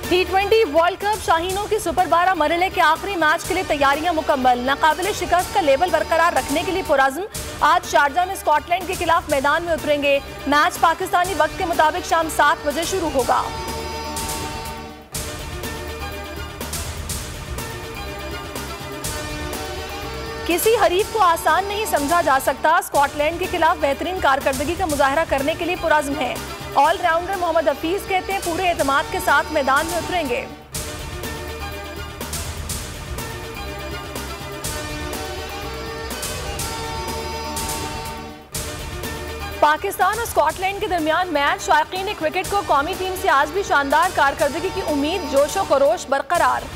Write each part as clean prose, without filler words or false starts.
T20 world cup शाहीनों की super 12 मरहले के आखिरी मैच के लिए तैयारियां मुकम्मल। नाकाबिले शिकस्त का लेवल बरकरार रखने के लिए पुरअज़्म आज शारजा में स्कॉटलैंड के खिलाफ मैदान में उतरेंगे। मैच पाकिस्तानी वक्त के मुताबिक शाम 7 बजे शुरू होगा। किसी हरीफ को आसान नहीं समझा जा सकता। स्कॉटलैंड के खिलाफ बेहतरीन कारकर्दगी का मुजाहरा करने के लिए पुरअज़्म है। ऑलराउंडर मोहम्मद हफीज कहते हैं पूरे एतमाद के साथ मैदान में उतरेंगे। पाकिस्तान और स्कॉटलैंड के दरमियान मैच। शायकीन क्रिकेट को कौमी टीम से आज भी शानदार कारकर्दगी की उम्मीद, जोशो खरोश बरकरार।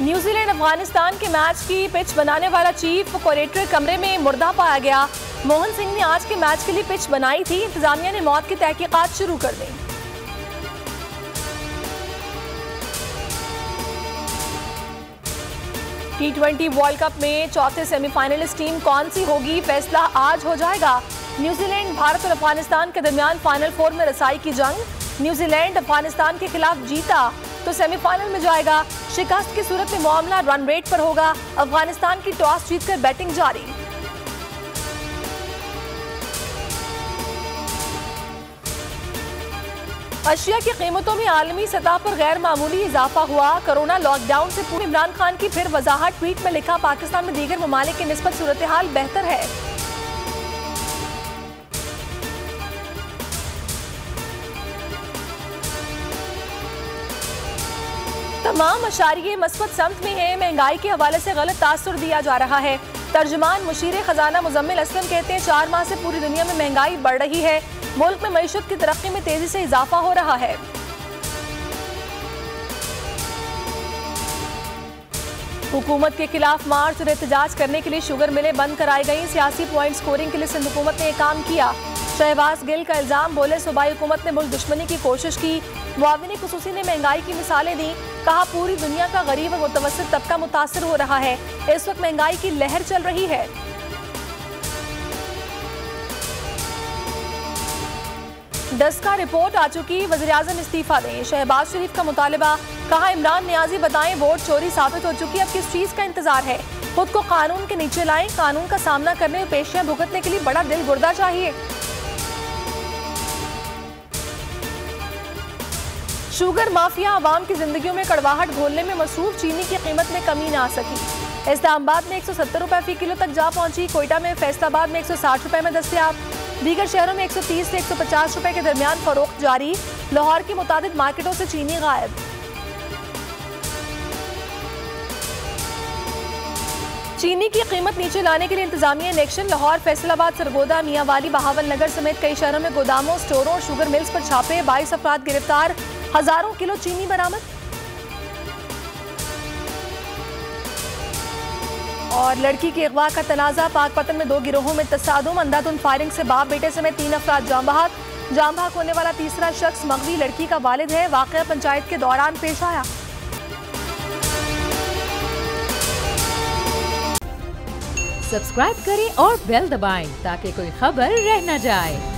न्यूजीलैंड अफगानिस्तान के मैच की पिच बनाने वाला चीफ कोऑर्डिनेटर कमरे में मुर्दा पाया गया। मोहन सिंह ने आज के मैच के लिए पिच बनाई थी। इंतजामिया ने मौत की तहकीकात शुरू कर दी। T20 वर्ल्ड कप में चौथे सेमीफाइनलिस्ट टीम कौन सी होगी, फैसला आज हो जाएगा। न्यूजीलैंड, भारत और अफगानिस्तान के दरमियान फाइनल 4 में रसाई की जंग। न्यूजीलैंड अफगानिस्तान के खिलाफ जीता तो सेमीफाइनल में जाएगा। शिकस्त की सूरत में मामला रन रेट पर होगा। अफगानिस्तान की टॉस जीतकर बैटिंग जारी। अशिया की कीमतों में आलमी सतह पर गैर मामूली इजाफा हुआ। कोरोना लॉकडाउन से पूर्व इमरान खान की फिर वजाहत। ट्वीट में लिखा, पाकिस्तान में दीगर ममालिक की निस्बत सूरत हाल बेहतर है। तमाम अशारिये मस्बत समत में है। महंगाई के हवाले से गलत तासुर दिया जा रहा है। तर्जुमान मुशीर खजाना मुजम्मिल असलम कहते हैं 4 माह से पूरी दुनिया में महंगाई बढ़ रही है। मुल्क में मईशत की तरक्की में तेजी से इजाफा हो रहा है। हुकूमत के खिलाफ मार्च और एहतजाज करने के लिए शुगर मिलें बंद कराई गई। सियासी पॉइंट स्कोरिंग के लिए सिंध हुकूमत ने काम किया। शहबाज गिल का इल्जाम, बोले सूबाई हुकूमत ने मुल्क दुश्मनी की कोशिश की। मुआविन खुसूसी ने महंगाई की मिसालें दी। कहा पूरी दुनिया का गरीब और मुतवस्सित तबका मुतासर हो रहा है। इस वक्त महंगाई की लहर चल रही है। दस्का रिपोर्ट आ चुकी, वज़ीर-ए-आज़म इस्तीफा दें। शहबाज शरीफ का मुतालबा। कहा इमरान नियाजी बताएं वोट चोरी साबित हो चुकी, अब किस चीज का इंतजार है। खुद को कानून के नीचे लाएं। कानून का सामना करने और पेशियां भुगतने के लिए बड़ा दिल गुर्दा चाहिए। शुगर माफिया आवाम की जिंदगियों में कड़वाहट घोलने में मसरूफ। चीनी की कीमत में कमी ना आ सकी। इस्लामाबाद में 170 रुपए फी किलो तक जा पहुंची। कोयटा में, फैसलाबाद में 160 रुपए में दस्तयाब। दीगर शहरों में 130 से 150 रुपए के दरमियान फरोख्त जारी। लाहौर की मुतादिद मार्केटों से चीनी गायब। चीनी की कीमत नीचे लाने के लिए इंतजामिया ने एक्शन। लाहौर, फैसलाबाद, सरगोदा, मियांवाली, बहावल नगर समेत कई शहरों में गोदामों, स्टोरों और शुगर मिल्स पर छापे। 22 अफराद गिरफ्तार। हजारों किलो चीनी बरामद। और लड़की के अगवा का तनाजा। पाकपतन में 2 गिरोहों में तसादुम। अंधाधुंध फायरिंग से बाप बेटे समेत 3 अफराद जाम बहक। जाम बहक होने वाला तीसरा शख्स मगवी लड़की का वालिद है। वाकया पंचायत के दौरान पेश आया। सब्सक्राइब करें और बेल दबाएं ताकि कोई खबर रह न जाए।